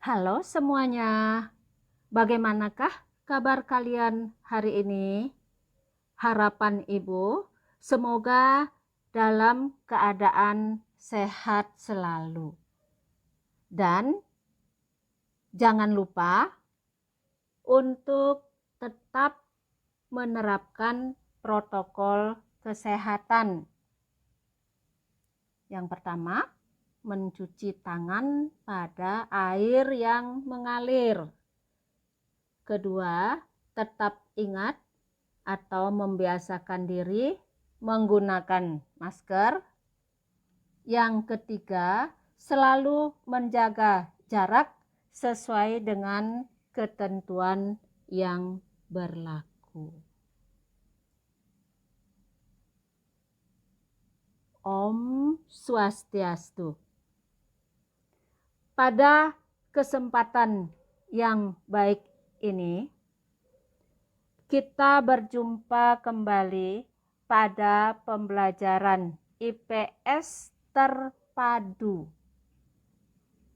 Halo semuanya, bagaimanakah kabar kalian hari ini? Harapan Ibu, semoga dalam keadaan sehat selalu. Dan jangan lupa untuk tetap menerapkan protokol kesehatan. Yang pertama, mencuci tangan pada air yang mengalir. Kedua, tetap ingat atau membiasakan diri menggunakan masker. Yang ketiga, selalu menjaga jarak sesuai dengan ketentuan yang berlaku. Om Swastiastu. Pada kesempatan yang baik ini, kita berjumpa kembali pada pembelajaran IPS terpadu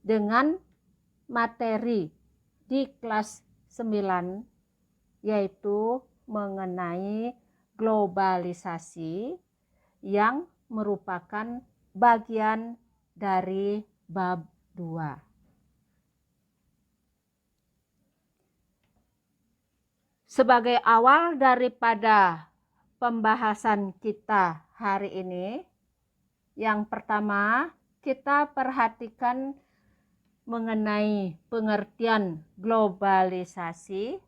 dengan materi di kelas 9, yaitu mengenai globalisasi yang merupakan bagian dari bab 2. Sebagai awal daripada pembahasan kita hari ini, yang pertama kita perhatikan mengenai pengertian globalisasi.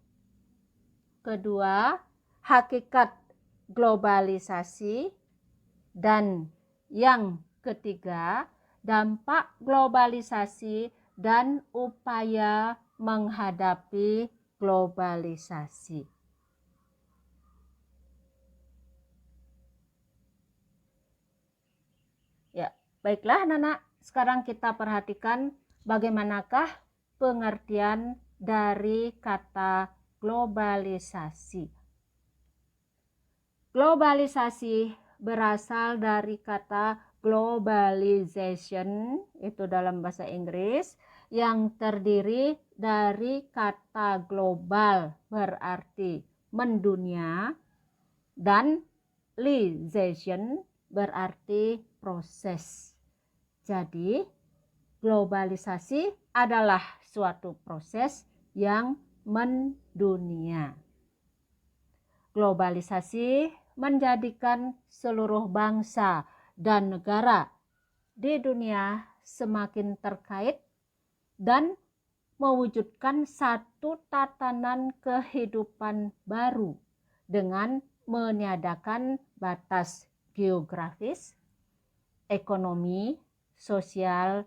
Kedua, hakikat globalisasi. Dan yang ketiga, dampak globalisasi dan upaya menghadapi globalisasi. Ya, baiklah anak-anak, sekarang kita perhatikan bagaimanakah pengertian dari kata globalisasi. Globalisasi berasal dari kata globalization, itu dalam bahasa Inggris, yang terdiri dari kata global berarti mendunia dan lization berarti proses. Jadi globalisasi adalah suatu proses yang mendunia. Globalisasi menjadikan seluruh bangsa dan negara di dunia semakin terkait dan mewujudkan satu tatanan kehidupan baru dengan meniadakan batas geografis, ekonomi, sosial,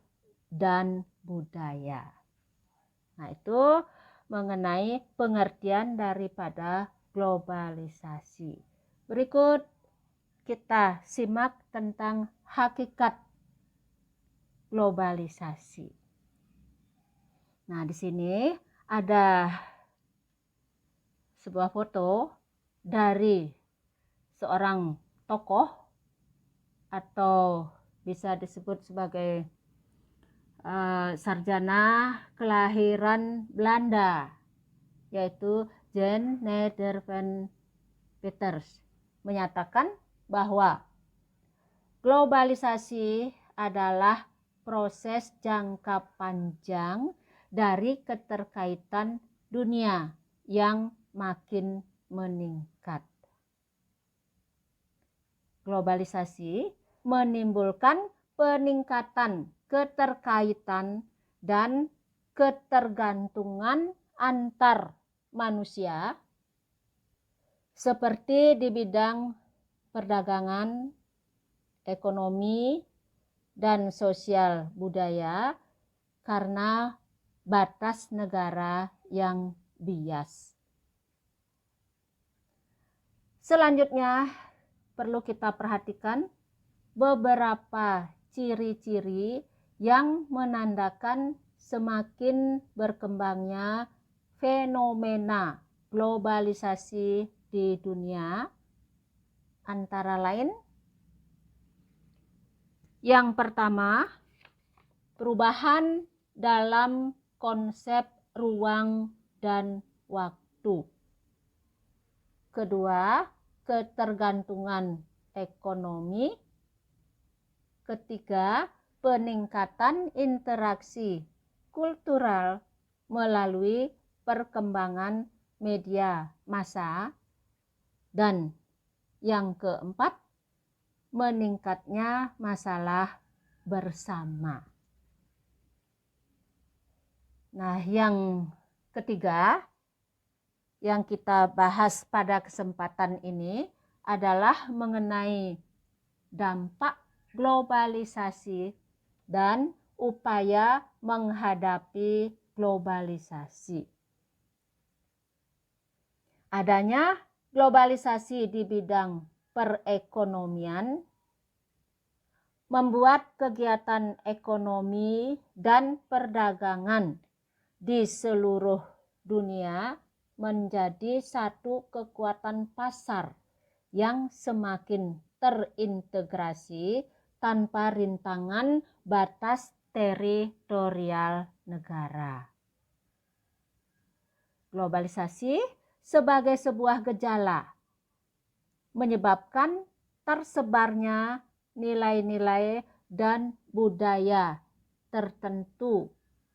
dan budaya. Nah, itu mengenai pengertian daripada globalisasi. Berikut kita simak tentang hakikat globalisasi. Nah, di sini ada sebuah foto dari seorang tokoh atau bisa disebut sebagai sarjana kelahiran Belanda, yaitu Jan Nederven Peters, menyatakan bahwa globalisasi adalah proses jangka panjang dari keterkaitan dunia yang makin meningkat. Globalisasi menimbulkan peningkatan keterkaitan dan ketergantungan antar manusia seperti di bidang perdagangan, ekonomi, dan sosial budaya karena batas negara yang bias. Selanjutnya perlu kita perhatikan beberapa ciri-ciri yang menandakan semakin berkembangnya fenomena globalisasi di dunia, antara lain yang pertama, perubahan dalam konsep ruang dan waktu. Kedua, ketergantungan ekonomi. Ketiga, peningkatan interaksi kultural melalui perkembangan media massa. Dan yang keempat, meningkatnya masalah bersama. Nah, yang ketiga yang kita bahas pada kesempatan ini adalah mengenai dampak globalisasi dan upaya menghadapi globalisasi. Adanya globalisasi di bidang perekonomian membuat kegiatan ekonomi dan perdagangan di seluruh dunia menjadi satu kekuatan pasar yang semakin terintegrasi tanpa rintangan batas teritorial negara. Globalisasi sebagai sebuah gejala menyebabkan tersebarnya nilai-nilai dan budaya tertentu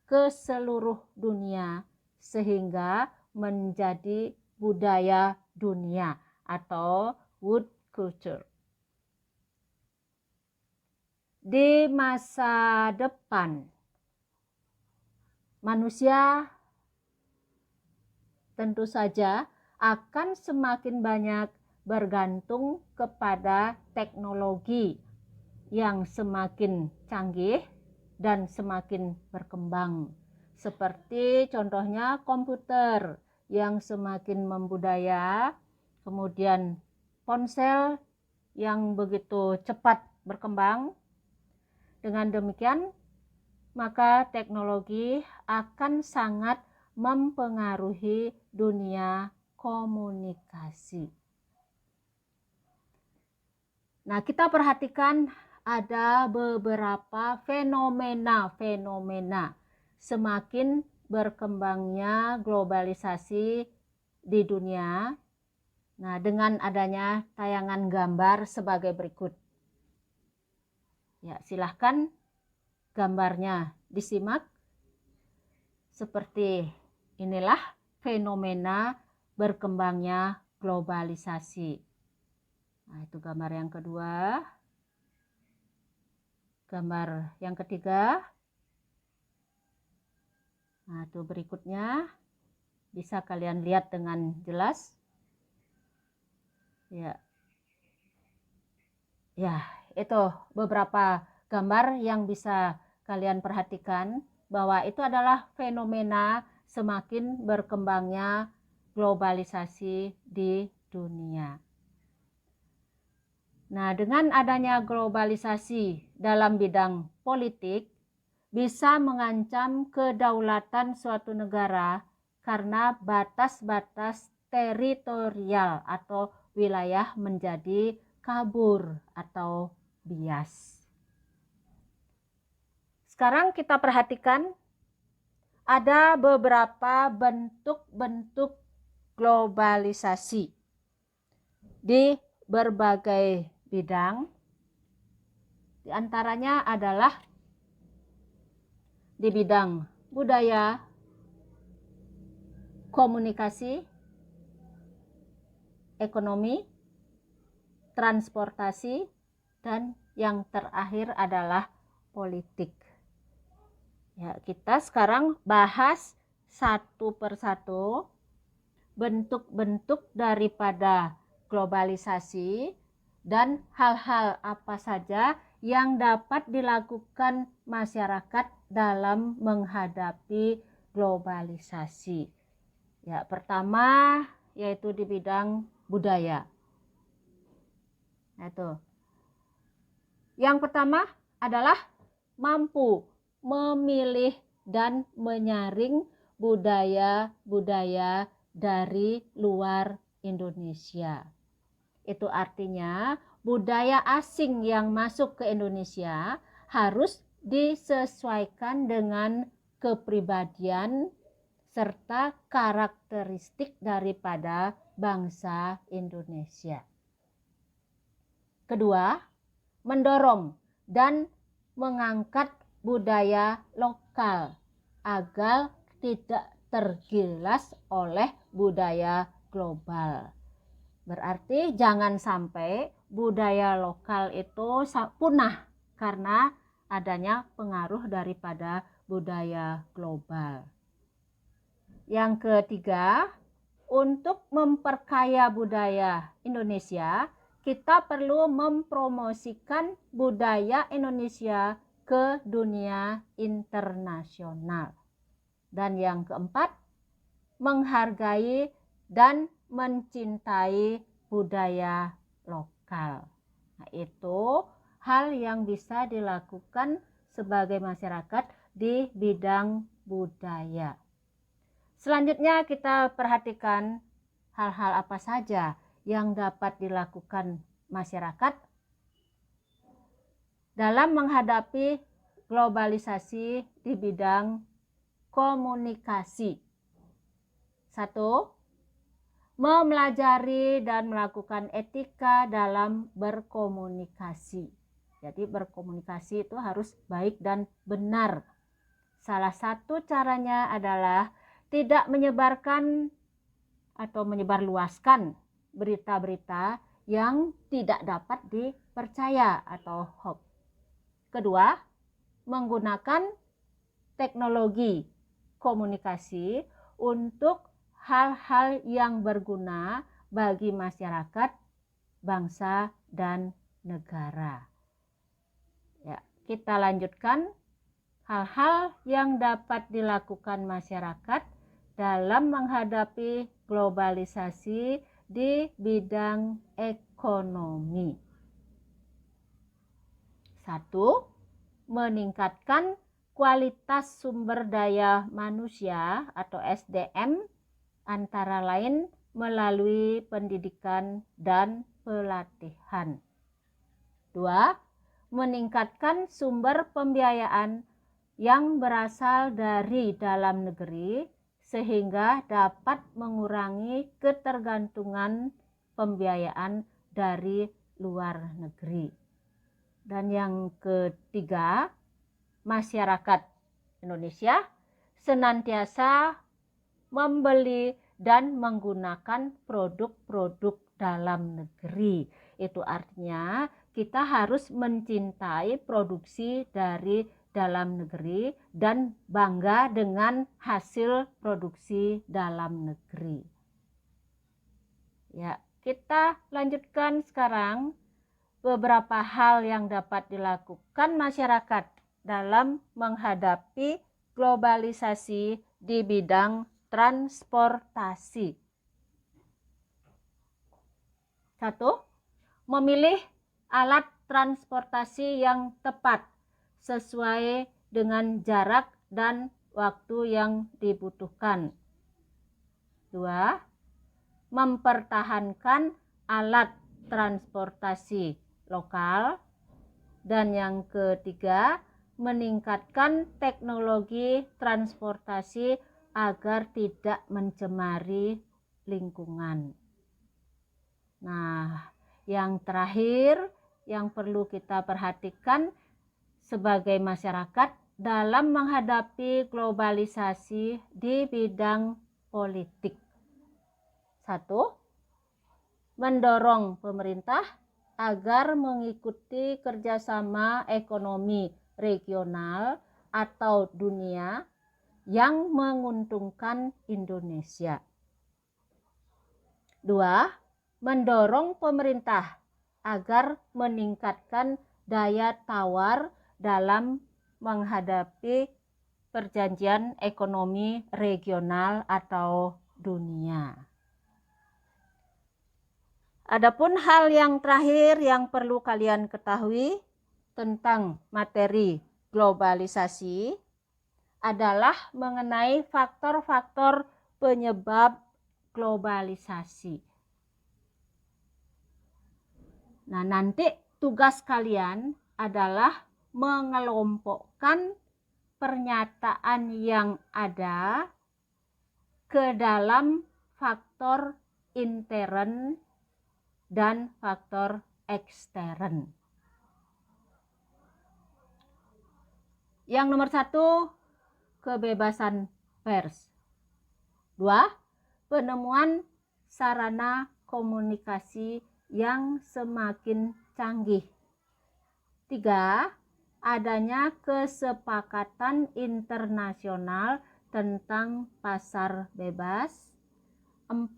ke seluruh dunia sehingga menjadi budaya dunia atau world culture. Di masa depan, manusia tentu saja akan semakin banyak bergantung kepada teknologi yang semakin canggih dan semakin berkembang. Seperti contohnya komputer yang semakin membudaya, kemudian ponsel yang begitu cepat berkembang. Dengan demikian, maka teknologi akan sangat mempengaruhi dunia komunikasi. Nah, kita perhatikan ada beberapa fenomena semakin berkembangnya globalisasi di dunia. Nah, dengan adanya tayangan gambar sebagai berikut. Ya, silahkan gambarnya disimak. Seperti inilah fenomena berkembangnya globalisasi. Nah, itu gambar yang kedua. Gambar yang ketiga. Nah, itu berikutnya. Bisa kalian lihat dengan jelas. Ya. Ya, itu beberapa gambar yang bisa kalian perhatikan bahwa itu adalah fenomena semakin berkembangnya globalisasi di dunia. Nah, dengan adanya globalisasi dalam bidang politik bisa mengancam kedaulatan suatu negara karena batas-batas teritorial atau wilayah menjadi kabur atau bias. Sekarang kita perhatikan ada beberapa bentuk-bentuk globalisasi di berbagai bidang. Di antaranya adalah di bidang budaya, komunikasi, ekonomi, transportasi, dan yang terakhir adalah politik. Ya, kita sekarang bahas satu persatu bentuk-bentuk daripada globalisasi dan hal-hal apa saja yang dapat dilakukan masyarakat dalam menghadapi globalisasi. Ya, pertama yaitu di bidang budaya. Nah, itu. Yang pertama adalah mampu memilih dan menyaring budaya-budaya dari luar Indonesia. Itu artinya budaya asing yang masuk ke Indonesia harus disesuaikan dengan kepribadian serta karakteristik daripada bangsa Indonesia. Kedua, mendorong dan mengangkat budaya lokal agar tidak tergilas oleh budaya global. Berarti jangan sampai budaya lokal itu punah karena adanya pengaruh daripada budaya global. Yang ketiga, untuk memperkaya budaya Indonesia, kita perlu mempromosikan budaya Indonesia ke dunia internasional. Dan yang keempat, menghargai dan mencintai budaya lokal. Nah, itu hal yang bisa dilakukan sebagai masyarakat di bidang budaya. Selanjutnya kita perhatikan hal-hal apa saja yang dapat dilakukan masyarakat dalam menghadapi globalisasi di bidang komunikasi. 1. Mempelajari dan melakukan etika dalam berkomunikasi. Jadi berkomunikasi itu harus baik dan benar. Salah satu caranya adalah tidak menyebarkan atau menyebarluaskan berita-berita yang tidak dapat dipercaya atau hoax. Kedua, menggunakan teknologi komunikasi untuk hal-hal yang berguna bagi masyarakat, bangsa, dan negara. Ya, kita lanjutkan hal-hal yang dapat dilakukan masyarakat dalam menghadapi globalisasi di bidang ekonomi. 1. Meningkatkan kualitas sumber daya manusia atau SDM antara lain melalui pendidikan dan pelatihan. 2. Meningkatkan sumber pembiayaan yang berasal dari dalam negeri sehingga dapat mengurangi ketergantungan pembiayaan dari luar negeri. Dan yang ketiga, masyarakat Indonesia senantiasa membeli dan menggunakan produk-produk dalam negeri. Itu artinya kita harus mencintai produksi dari dalam negeri dan bangga dengan hasil produksi dalam negeri. Ya, kita lanjutkan sekarang beberapa hal yang dapat dilakukan masyarakat dalam menghadapi globalisasi di bidang transportasi. 1. Memilih alat transportasi yang tepat sesuai dengan jarak dan waktu yang dibutuhkan. 2. Mempertahankan alat transportasi lokal. Dan yang ketiga, meningkatkan teknologi transportasi agar tidak mencemari lingkungan. Nah, yang terakhir yang perlu kita perhatikan sebagai masyarakat dalam menghadapi globalisasi di bidang politik. 1. Mendorong pemerintah agar mengikuti kerjasama ekonomi regional atau dunia yang menguntungkan Indonesia. 2. Mendorong pemerintah agar meningkatkan daya tawar dalam menghadapi perjanjian ekonomi regional atau dunia. Adapun hal yang terakhir yang perlu kalian ketahui tentang materi globalisasi adalah mengenai faktor-faktor penyebab globalisasi. Nah, nanti tugas kalian adalah mengelompokkan pernyataan yang ada ke dalam faktor intern dan faktor ekstern. Yang nomor 1, kebebasan pers. 2, penemuan sarana komunikasi yang semakin canggih. 3, adanya kesepakatan internasional tentang pasar bebas. 4,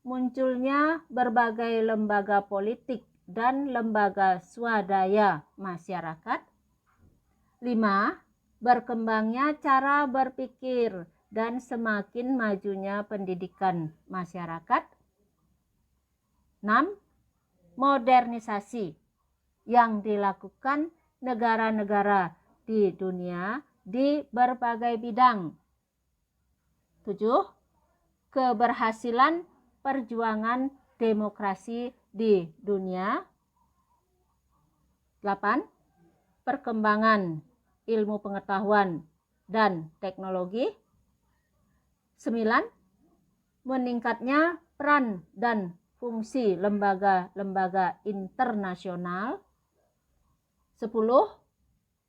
munculnya berbagai lembaga politik dan lembaga swadaya masyarakat. 5, berkembangnya cara berpikir dan semakin majunya pendidikan masyarakat. 6, modernisasi yang dilakukan negara-negara di dunia di berbagai bidang. 7, keberhasilan perjuangan demokrasi di dunia. 8, perkembangan ilmu pengetahuan dan teknologi. 9, meningkatnya peran dan fungsi lembaga-lembaga internasional. 10,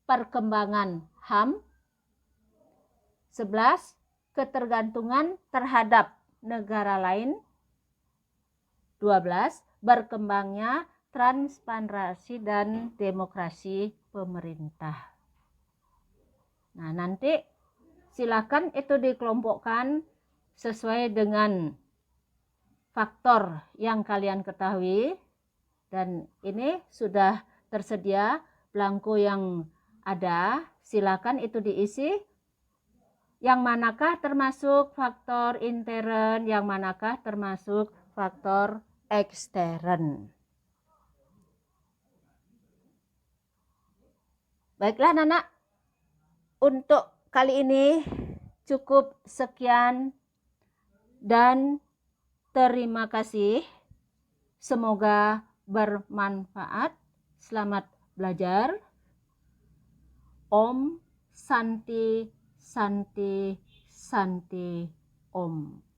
perkembangan HAM. 11, ketergantungan terhadap negara lain. 12, berkembangnya transparansi dan demokrasi pemerintah. Nah, nanti silakan itu dikelompokkan sesuai dengan faktor yang kalian ketahui, dan ini sudah tersedia belangko yang ada. Silakan itu diisi. Yang manakah termasuk faktor intern, yang manakah termasuk faktor ekstern. Baiklah anak-anak, untuk kali ini cukup sekian dan terima kasih. Semoga bermanfaat. Selamat belajar. Om Santi Santi Santi Om.